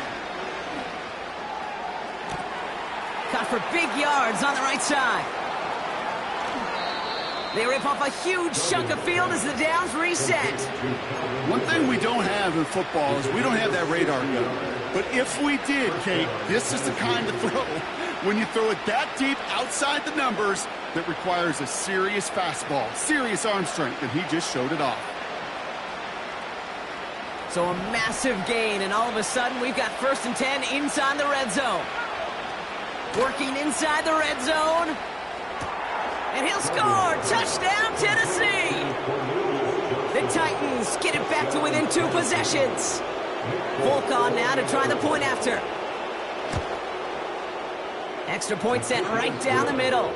Caught for big yards on the right side. They rip off a huge chunk of field as the downs reset. One thing we don't have in football is we don't have that radar gun. But if we did, Kate, this is the kind of throw, when you throw it that deep outside the numbers, that requires a serious fastball, serious arm strength, and he just showed it off. So a massive gain, and all of a sudden we've got 1st and 10 inside the red zone. Working inside the red zone. And he'll score! Touchdown, Tennessee! The Titans get it back to within 2 possessions. Volk on now to try the point after. Extra point sent right down the middle.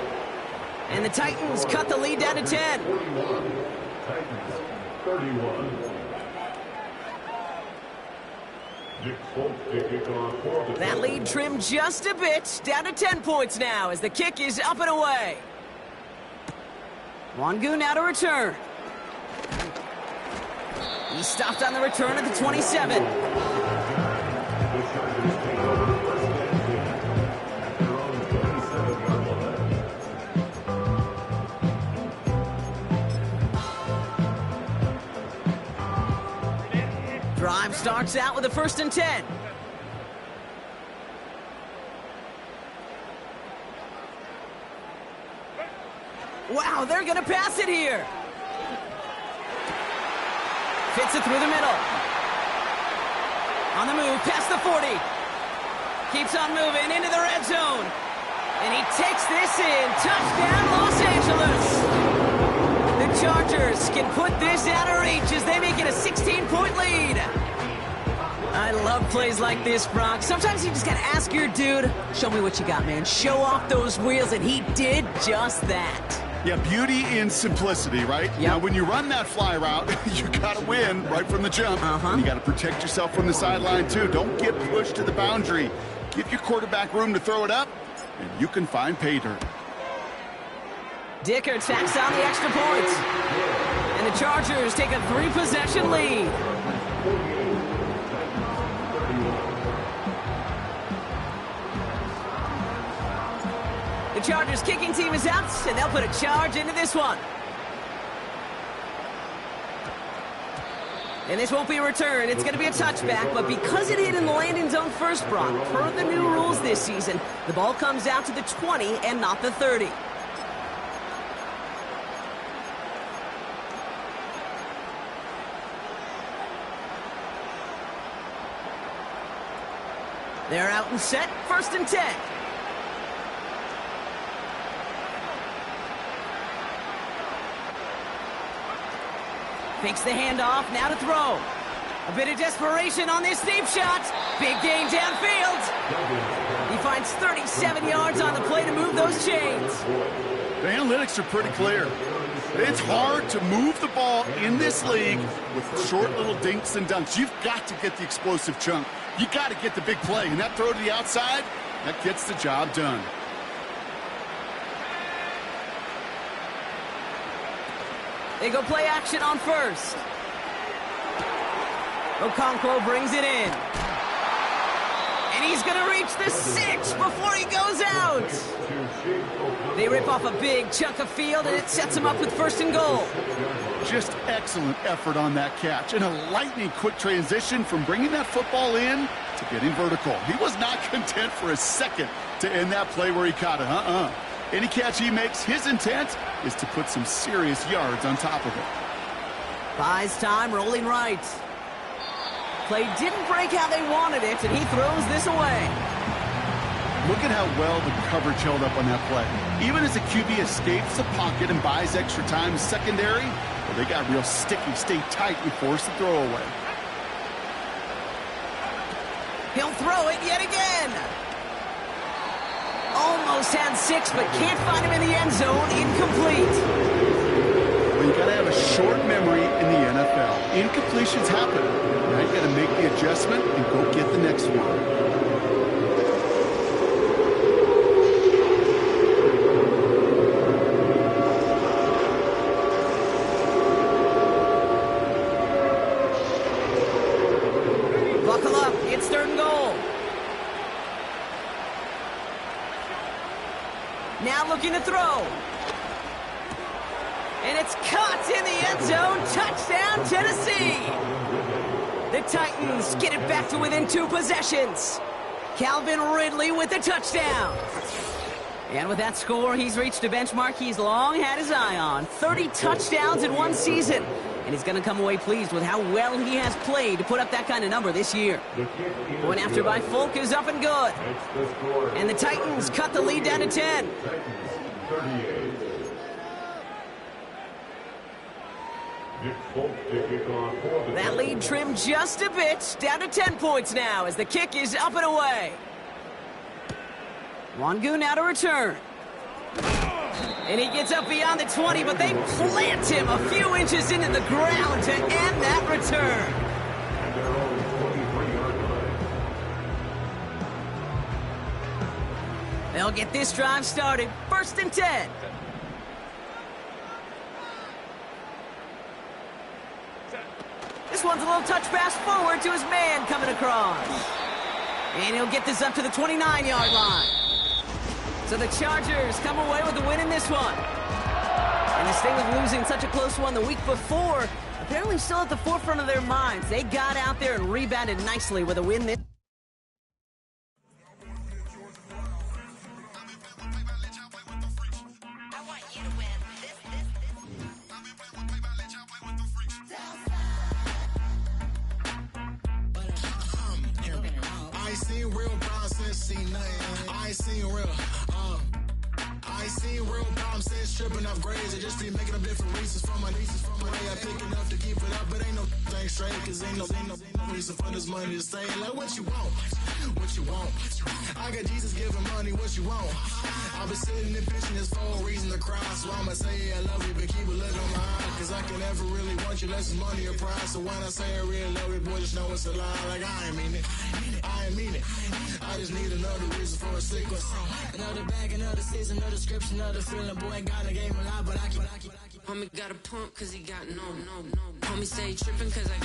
And the Titans cut the lead down to 10. 31. Titans, 31. That lead trimmed just a bit, down to 10 points now as the kick is up and away. Wangu now to return. He stopped on the return at the 27. Drive starts out with a 1st and 10. Wow, they're going to pass it here. Fits it through the middle. On the move, past the 40. Keeps on moving into the red zone. And he takes this in. Touchdown, Los Angeles. The Chargers can put this out of reach as they make it a 16-point lead. I love plays like this, Brock. Sometimes you just got to ask your dude, show me what you got, man. Show off those wheels, and he did just that. Yeah, beauty in simplicity, right? Yep. Now, when you run that fly route, you got to win right from the jump. And you got to protect yourself from the sideline, too. Don't get pushed to the boundary. Give your quarterback room to throw it up, and you can find pay dirt. Dicker tacks on the extra point. And the Chargers take a 3-possession lead. The Chargers kicking team is out, and they'll put a charge into this one. And this won't be a return. It's going to be a touchback, but because it hit in the landing zone first, Brock, per the new rules this season, the ball comes out to the 20 and not the 30. They're out and set, 1st and 10. Fakes the handoff, now to throw. A bit of desperation on this deep shot. Big gain downfield. He finds 37 yards on the play to move those chains. The analytics are pretty clear. It's hard to move the ball in this league with short little dinks and dunks. You've got to get the explosive chunk. You got to get the big play, and that throw to the outside, that gets the job done. They go play action on first. Okonkwo brings it in. And he's going to reach the 6 before he goes out. They rip off a big chunk of field, and it sets him up with 1st and goal. Just excellent effort on that catch, and a lightning quick transition from bringing that football in to getting vertical. He was not content for a second to end that play where he caught it. Any catch he makes, his intent is to put some serious yards on top of it. Buys time, rolling right. Play didn't break how they wanted it, and he throws this away. Look at how well the coverage held up on that play. Even as the QB escapes the pocket and buys extra time in secondary, well, they got real sticky, stay tight, and force the throw away. He'll throw it yet again. Almost had 6, but can't find him in the end zone. Incomplete. Well, you got to have a short memory in the NFL. Incompletions happen. Now you got to make the adjustment and go get the next one. Buckle up. It's 3rd and goal. Now looking to throw. And it's caught in the end zone. Touchdown, Tennessee. The Titans get it back to within 2 possessions. Calvin Ridley with the touchdown. And with that score, he's reached a benchmark he's long had his eye on. 30 touchdowns in 1 season. And he's going to come away pleased with how well he has played to put up that kind of number this year. Point after by Folk is up and good. And the Titans cut the lead down to 10. That lead trimmed just a bit, down to 10 points now as the kick is up and away. Wangu now to return. And he gets up beyond the 20, but they plant him a few inches into the ground to end that return. They'll get this drive started. 1st and 10. This one's a little touch pass forward to his man coming across. And he'll get this up to the 29-yard line. So the Chargers come away with the win in this one. And they stay with losing such a close one the week before, apparently still at the forefront of their minds. They got out there and rebounded nicely with a win this. I ain't seen real problems since seen nothing. I ain't seen real, I ain't seen real problems since tripping off grades. I just be making up different reasons for my way. I pick enough to keep it up, but ain't no thing straight, cause ain't no reason for this money to stay. Like what you want, what you want. I got Jesus giving money, what you want. I've been sitting and pitching this for a reason to cry. So I'ma say I love you, but keep a look on my eye. Cause I can never really want you unless it's money or pride. So when I say I really love you, boy, just know it's a lie. Like I ain't mean it, I ain't mean it. I just need another reason for a sequence. Another bag, another season, another description, another feeling. Boy, God, I gave him a lot, but I keep. Homie got a pump cause he got no. Homie say tripping cause I got